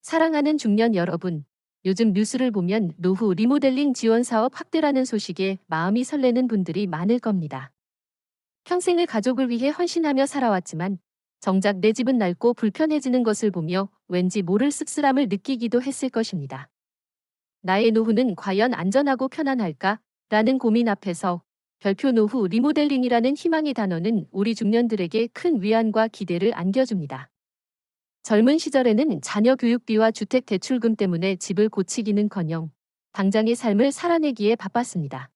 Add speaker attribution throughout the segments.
Speaker 1: 사랑하는 중년 여러분, 요즘 뉴스를 보면 노후 리모델링 지원 사업 확대라는 소식에 마음이 설레는 분들이 많을 겁니다. 평생을 가족을 위해 헌신하며 살아왔지만 정작 내 집은 낡고 불편해지는 것을 보며 왠지 모를 씁쓸함을 느끼기도 했을 것입니다. 나의 노후는 과연 안전하고 편안할까? 라는 고민 앞에서 별표 노후 리모델링이라는 희망의 단어는 우리 중년들에게 큰 위안과 기대를 안겨줍니다. 젊은 시절에는 자녀 교육비와 주택 대출금 때문에 집을 고치기는커녕 당장의 삶을 살아내기에 바빴습니다.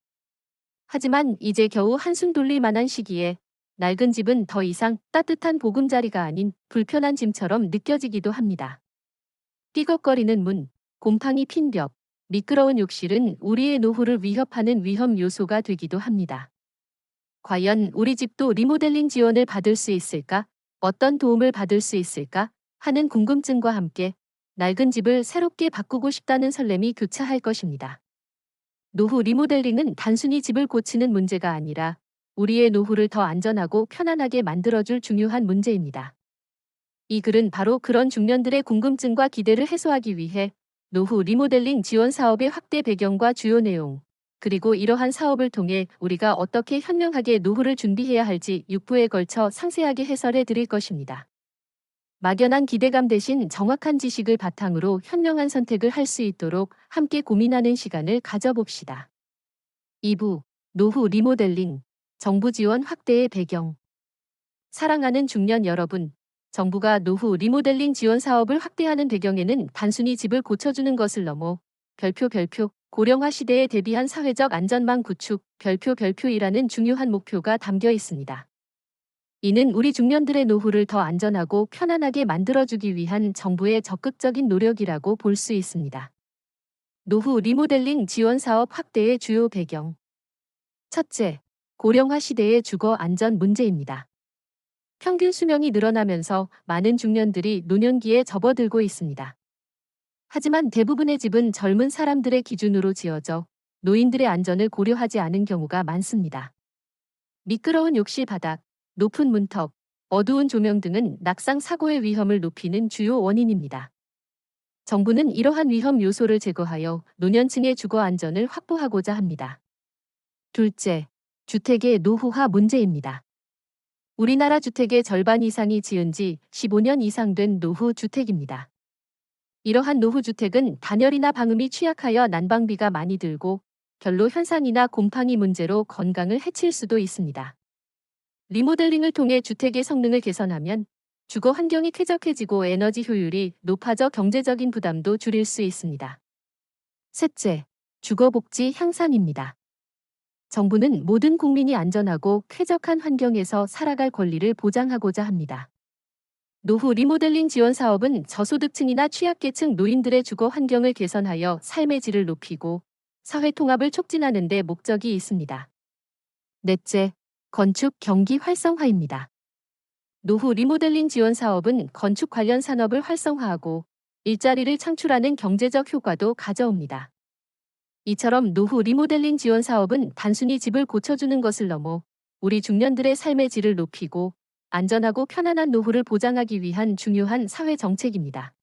Speaker 1: 하지만 이제 겨우 한숨 돌릴 만한 시기에 낡은 집은 더 이상 따뜻한 보금자리가 아닌 불편한 짐처럼 느껴지기도 합니다. 삐걱거리는 문, 곰팡이 핀 벽, 미끄러운 욕실은 우리의 노후를 위협하는 위험 요소가 되기도 합니다. 과연 우리 집도 리모델링 지원을 받을 수 있을까? 어떤 도움을 받을 수 있을까? 하는 궁금증과 함께 낡은 집을 새롭게 바꾸고 싶다는 설렘이 교차할 것입니다. 노후 리모델링은 단순히 집을 고치는 문제가 아니라 우리의 노후를 더 안전하고 편안하게 만들어줄 중요한 문제입니다. 이 글은 바로 그런 중년들의 궁금증과 기대를 해소하기 위해 노후 리모델링 지원 사업의 확대 배경과 주요 내용, 그리고 이러한 사업을 통해 우리가 어떻게 현명하게 노후를 준비해야 할지 6부에 걸쳐 상세하게 해설해 드릴 것입니다. 막연한 기대감 대신 정확한 지식을 바탕으로 현명한 선택을 할 수 있도록 함께 고민하는 시간을 가져봅시다. 2부, 노후 리모델링, 정부 지원 확대의 배경. 사랑하는 중년 여러분, 정부가 노후 리모델링 지원 사업을 확대하는 배경에는 단순히 집을 고쳐주는 것을 넘어 별표 고령화 시대에 대비한 사회적 안전망 구축 별표이라는 중요한 목표가 담겨 있습니다. 이는 우리 중년들의 노후를 더 안전하고 편안하게 만들어주기 위한 정부의 적극적인 노력이라고 볼 수 있습니다. 노후 리모델링 지원 사업 확대의 주요 배경. 첫째, 고령화 시대의 주거 안전 문제입니다. 평균 수명이 늘어나면서 많은 중년들이 노년기에 접어들고 있습니다. 하지만 대부분의 집은 젊은 사람들의 기준으로 지어져 노인들의 안전을 고려하지 않은 경우가 많습니다. 미끄러운 욕실 바닥, 높은 문턱, 어두운 조명 등은 낙상 사고의 위험을 높이는 주요 원인입니다. 정부는 이러한 위험 요소를 제거하여 노년층의 주거 안전을 확보하고자 합니다. 둘째, 주택의 노후화 문제입니다. 우리나라 주택의 절반 이상이 지은 지 15년 이상 된 노후 주택입니다. 이러한 노후 주택은 단열이나 방음이 취약하여 난방비가 많이 들고 결로 현상이나 곰팡이 문제로 건강을 해칠 수도 있습니다. 리모델링을 통해 주택의 성능을 개선하면 주거 환경이 쾌적해지고 에너지 효율이 높아져 경제적인 부담도 줄일 수 있습니다. 셋째, 주거복지 향상입니다. 정부는 모든 국민이 안전하고 쾌적한 환경에서 살아갈 권리를 보장하고자 합니다. 노후 리모델링 지원 사업은 저소득층이나 취약계층 노인들의 주거 환경을 개선하여 삶의 질을 높이고 사회 통합을 촉진하는 데 목적이 있습니다. 넷째, 건축 경기 활성화입니다. 노후 리모델링 지원 사업은 건축 관련 산업을 활성화하고 일자리를 창출하는 경제적 효과도 가져옵니다. 이처럼 노후 리모델링 지원 사업은 단순히 집을 고쳐주는 것을 넘어 우리 중년들의 삶의 질을 높이고 안전하고 편안한 노후를 보장하기 위한 중요한 사회 정책입니다.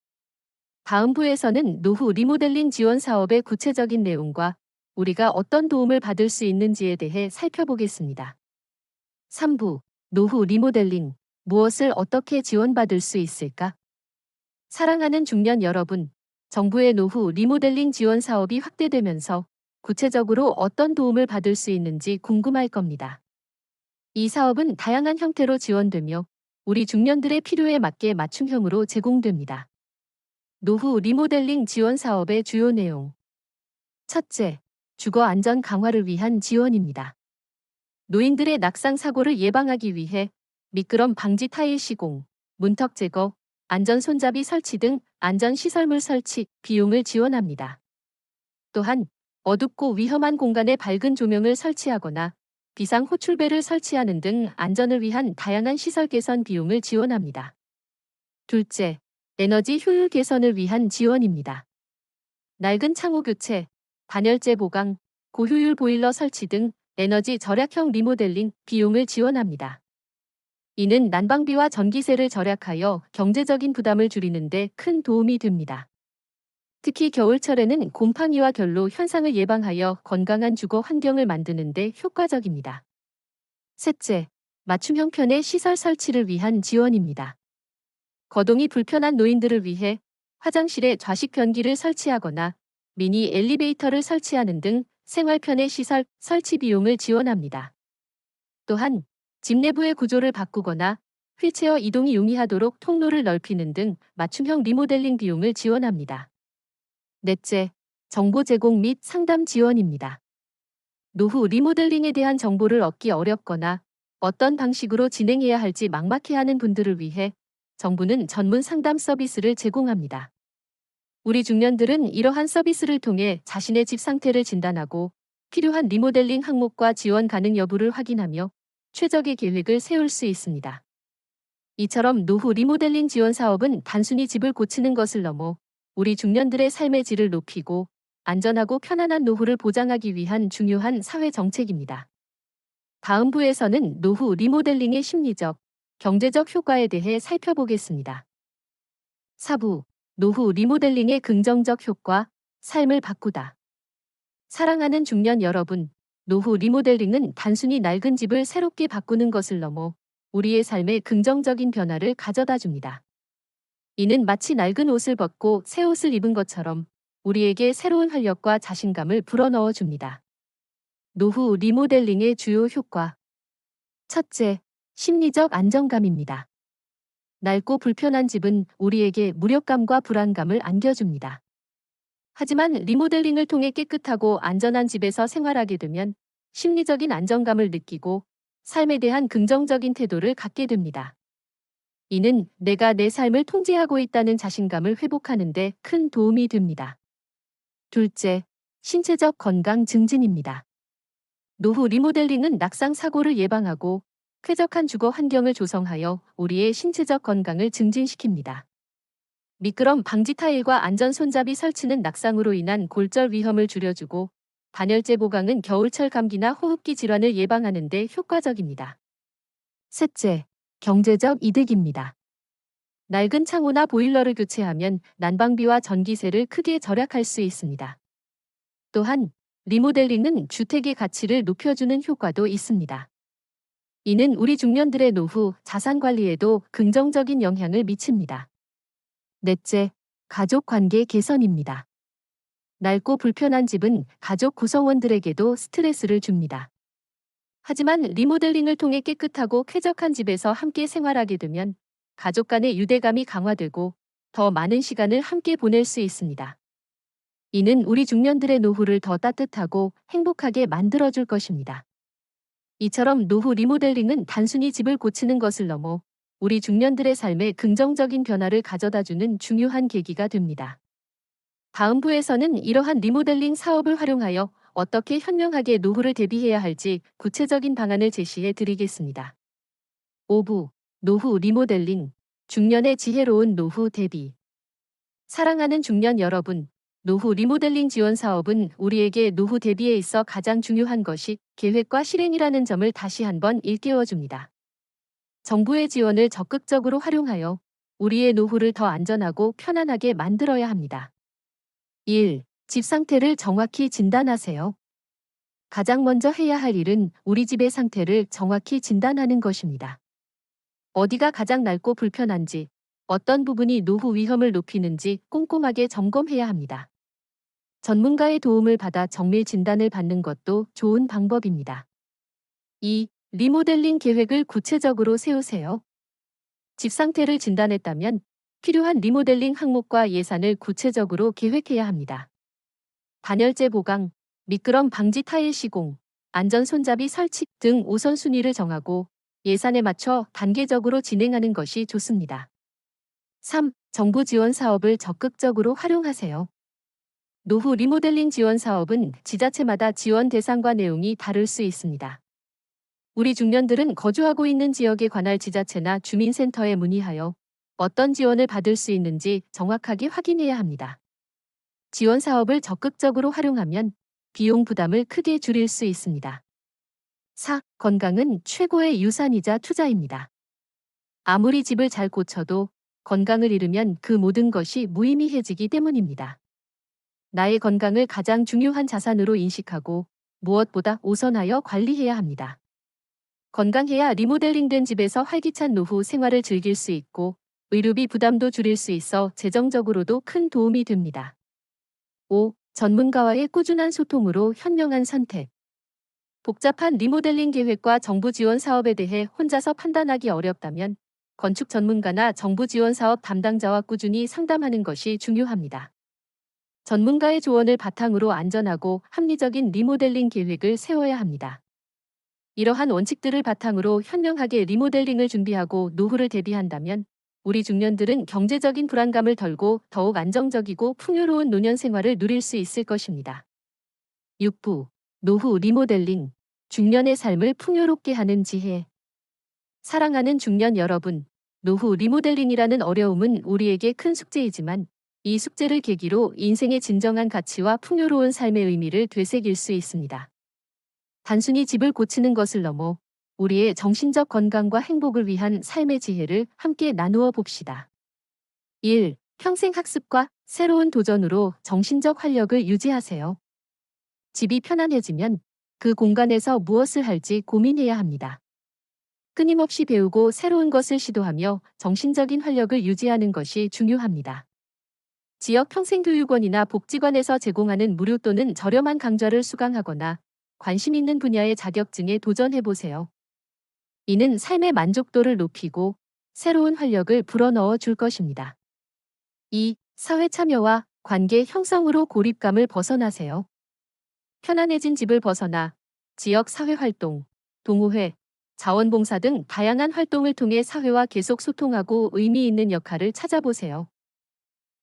Speaker 1: 다음 부에서는 노후 리모델링 지원 사업의 구체적인 내용과 우리가 어떤 도움을 받을 수 있는지에 대해 살펴보겠습니다. 3부, 노후 리모델링, 무엇을 어떻게 지원받을 수 있을까? 사랑하는 중년 여러분, 정부의 노후 리모델링 지원 사업이 확대되면서 구체적으로 어떤 도움을 받을 수 있는지 궁금할 겁니다. 이 사업은 다양한 형태로 지원되며 우리 중년들의 필요에 맞게 맞춤형으로 제공됩니다. 노후 리모델링 지원 사업의 주요 내용. 첫째, 주거 안전 강화를 위한 지원입니다. 노인들의 낙상 사고를 예방하기 위해 미끄럼 방지 타일 시공, 문턱 제거, 안전 손잡이 설치 등 안전시설물 설치 비용을 지원합니다. 또한 어둡고 위험한 공간에 밝은 조명을 설치하거나 비상 호출배를 설치하는 등 안전을 위한 다양한 시설 개선 비용을 지원합니다. 둘째, 에너지 효율 개선을 위한 지원입니다. 낡은 창호 교체, 단열재 보강, 고효율 보일러 설치 등 에너지 절약형 리모델링 비용을 지원합니다. 이는 난방비와 전기세를 절약하여 경제적인 부담을 줄이는 데 큰 도움이 됩니다. 특히 겨울철에는 곰팡이와 결로 현상을 예방하여 건강한 주거 환경을 만드는 데 효과적입니다. 셋째, 맞춤 형편의 시설 설치를 위한 지원입니다. 거동이 불편한 노인들을 위해 화장실에 좌식 변기를 설치하거나 미니 엘리베이터를 설치하는 등 생활편의 시설 설치 비용을 지원합니다. 또한 집 내부의 구조를 바꾸거나 휠체어 이동이 용이하도록 통로를 넓히는 등 맞춤형 리모델링 비용을 지원합니다. 넷째, 정보 제공 및 상담 지원입니다. 노후 리모델링에 대한 정보를 얻기 어렵거나 어떤 방식으로 진행해야 할지 막막해하는 분들을 위해 정부는 전문 상담 서비스를 제공합니다. 우리 중년들은 이러한 서비스를 통해 자신의 집 상태를 진단하고 필요한 리모델링 항목과 지원 가능 여부를 확인하며 최적의 계획을 세울 수 있습니다. 이처럼 노후 리모델링 지원 사업은 단순히 집을 고치는 것을 넘어 우리 중년들의 삶의 질을 높이고 안전하고 편안한 노후를 보장하기 위한 중요한 사회 정책입니다. 다음 부에서는 노후 리모델링의 심리적, 경제적 효과에 대해 살펴보겠습니다. 4부, 노후 리모델링의 긍정적 효과, 삶을 바꾸다. 사랑하는 중년 여러분, 노후 리모델링은 단순히 낡은 집을 새롭게 바꾸는 것을 넘어 우리의 삶에 긍정적인 변화를 가져다 줍니다. 이는 마치 낡은 옷을 벗고 새 옷을 입은 것처럼 우리에게 새로운 활력과 자신감을 불어넣어 줍니다. 노후 리모델링의 주요 효과. 첫째, 심리적 안정감입니다. 낡고 불편한 집은 우리에게 무력감과 불안감을 안겨줍니다. 하지만 리모델링을 통해 깨끗하고 안전한 집에서 생활하게 되면 심리적인 안정감을 느끼고 삶에 대한 긍정적인 태도를 갖게 됩니다. 이는 내가 내 삶을 통제하고 있다는 자신감을 회복하는 데 큰 도움이 됩니다. 둘째, 신체적 건강 증진입니다. 노후 리모델링은 낙상 사고를 예방하고 쾌적한 주거 환경을 조성하여 우리의 신체적 건강을 증진시킵니다. 미끄럼 방지 타일과 안전 손잡이 설치는 낙상으로 인한 골절 위험을 줄여주고 단열재 보강은 겨울철 감기나 호흡기 질환을 예방하는 데 효과적입니다. 셋째, 경제적 이득입니다. 낡은 창호나 보일러를 교체하면 난방비와 전기세를 크게 절약할 수 있습니다. 또한 리모델링은 주택의 가치를 높여주는 효과도 있습니다. 이는 우리 중년들의 노후 자산 관리에도 긍정적인 영향을 미칩니다. 넷째, 가족 관계 개선입니다. 낡고 불편한 집은 가족 구성원들에게도 스트레스를 줍니다. 하지만 리모델링을 통해 깨끗하고 쾌적한 집에서 함께 생활하게 되면 가족 간의 유대감이 강화되고 더 많은 시간을 함께 보낼 수 있습니다. 이는 우리 중년들의 노후를 더 따뜻하고 행복하게 만들어줄 것입니다. 이처럼 노후 리모델링은 단순히 집을 고치는 것을 넘어 우리 중년들의 삶에 긍정적인 변화를 가져다주는 중요한 계기가 됩니다. 다음 부에서는 이러한 리모델링 사업을 활용하여 어떻게 현명하게 노후를 대비해야 할지 구체적인 방안을 제시해 드리겠습니다. 5부, 노후 리모델링, 중년의 지혜로운 노후 대비. 사랑하는 중년 여러분, 노후 리모델링 지원 사업은 우리에게 노후 대비에 있어 가장 중요한 것이 계획과 실행이라는 점을 다시 한번 일깨워줍니다. 정부의 지원을 적극적으로 활용하여 우리의 노후를 더 안전하고 편안하게 만들어야 합니다. 1. 집 상태를 정확히 진단하세요. 가장 먼저 해야 할 일은 우리 집의 상태를 정확히 진단하는 것입니다. 어디가 가장 낡고 불편한지, 어떤 부분이 노후 위험을 높이는지 꼼꼼하게 점검해야 합니다. 전문가의 도움을 받아 정밀 진단을 받는 것도 좋은 방법입니다. 2. 리모델링 계획을 구체적으로 세우세요. 집 상태를 진단했다면 필요한 리모델링 항목과 예산을 구체적으로 계획해야 합니다. 단열재 보강, 미끄럼 방지 타일 시공, 안전 손잡이 설치 등 우선순위를 정하고 예산에 맞춰 단계적으로 진행하는 것이 좋습니다. 3. 정부 지원 사업을 적극적으로 활용하세요. 노후 리모델링 지원 사업은 지자체마다 지원 대상과 내용이 다를 수 있습니다. 우리 중년들은 거주하고 있는 지역에 관할 지자체나 주민센터에 문의하여 어떤 지원을 받을 수 있는지 정확하게 확인해야 합니다. 지원 사업을 적극적으로 활용하면 비용 부담을 크게 줄일 수 있습니다. 4. 건강은 최고의 유산이자 투자입니다. 아무리 집을 잘 고쳐도 건강을 잃으면 그 모든 것이 무의미해지기 때문입니다. 나의 건강을 가장 중요한 자산으로 인식하고 무엇보다 우선하여 관리해야 합니다. 건강해야 리모델링된 집에서 활기찬 노후 생활을 즐길 수 있고 의료비 부담도 줄일 수 있어 재정적으로도 큰 도움이 됩니다. 5. 전문가와의 꾸준한 소통으로 현명한 선택. 복잡한 리모델링 계획과 정부 지원 사업에 대해 혼자서 판단하기 어렵다면 건축 전문가나 정부 지원 사업 담당자와 꾸준히 상담하는 것이 중요합니다. 전문가의 조언을 바탕으로 안전하고 합리적인 리모델링 계획을 세워야 합니다. 이러한 원칙들을 바탕으로 현명하게 리모델링을 준비하고 노후를 대비한다면 우리 중년들은 경제적인 불안감을 덜고 더욱 안정적이고 풍요로운 노년 생활을 누릴 수 있을 것입니다. 6부. 노후 리모델링. 중년의 삶을 풍요롭게 하는 지혜. 사랑하는 중년 여러분, 노후 리모델링이라는 어려움은 우리에게 큰 숙제이지만 이 숙제를 계기로 인생의 진정한 가치와 풍요로운 삶의 의미를 되새길 수 있습니다. 단순히 집을 고치는 것을 넘어 우리의 정신적 건강과 행복을 위한 삶의 지혜를 함께 나누어 봅시다. 1. 평생 학습과 새로운 도전으로 정신적 활력을 유지하세요. 집이 편안해지면 그 공간에서 무엇을 할지 고민해야 합니다. 끊임없이 배우고 새로운 것을 시도하며 정신적인 활력을 유지하는 것이 중요합니다. 지역 평생교육원이나 복지관에서 제공하는 무료 또는 저렴한 강좌를 수강하거나 관심 있는 분야의 자격증에 도전해보세요. 이는 삶의 만족도를 높이고 새로운 활력을 불어넣어 줄 것입니다. 2. 사회 참여와 관계 형성으로 고립감을 벗어나세요. 편안해진 집을 벗어나 지역 사회활동, 동호회, 자원봉사 등 다양한 활동을 통해 사회와 계속 소통하고 의미 있는 역할을 찾아보세요.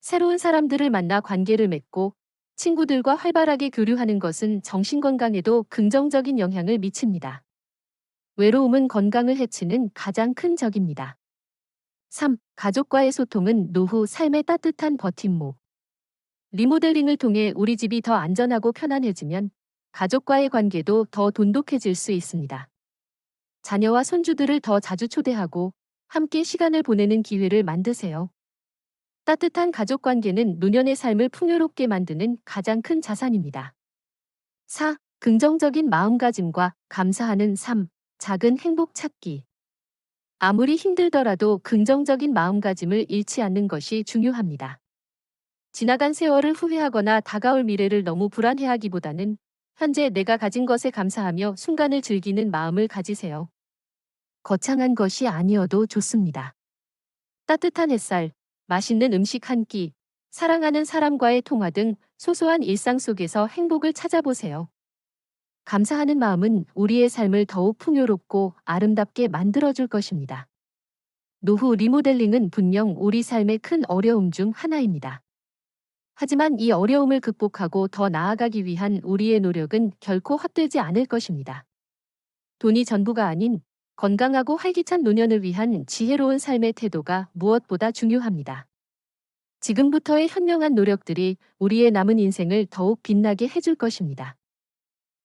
Speaker 1: 새로운 사람들을 만나 관계를 맺고 친구들과 활발하게 교류하는 것은 정신건강에도 긍정적인 영향을 미칩니다. 외로움은 건강을 해치는 가장 큰 적입니다. 3. 가족과의 소통은 노후 삶의 따뜻한 버팀목. 리모델링을 통해 우리 집이 더 안전하고 편안해지면 가족과의 관계도 더 돈독해질 수 있습니다. 자녀와 손주들을 더 자주 초대하고 함께 시간을 보내는 기회를 만드세요. 따뜻한 가족 관계는 노년의 삶을 풍요롭게 만드는 가장 큰 자산입니다. 4. 긍정적인 마음가짐과 감사하는 삶, 작은 행복 찾기. 아무리 힘들더라도 긍정적인 마음가짐을 잃지 않는 것이 중요합니다. 지나간 세월을 후회하거나 다가올 미래를 너무 불안해하기보다는 현재 내가 가진 것에 감사하며 순간을 즐기는 마음을 가지세요. 거창한 것이 아니어도 좋습니다. 따뜻한 햇살, 맛있는 음식 한 끼, 사랑하는 사람과의 통화 등 소소한 일상 속에서 행복을 찾아보세요. 감사하는 마음은 우리의 삶을 더욱 풍요롭고 아름답게 만들어줄 것입니다. 노후 리모델링은 분명 우리 삶의 큰 어려움 중 하나입니다. 하지만 이 어려움을 극복하고 더 나아가기 위한 우리의 노력은 결코 헛되지 않을 것입니다. 돈이 전부가 아닌 건강하고 활기찬 노년을 위한 지혜로운 삶의 태도가 무엇보다 중요합니다. 지금부터의 현명한 노력들이 우리의 남은 인생을 더욱 빛나게 해줄 것입니다.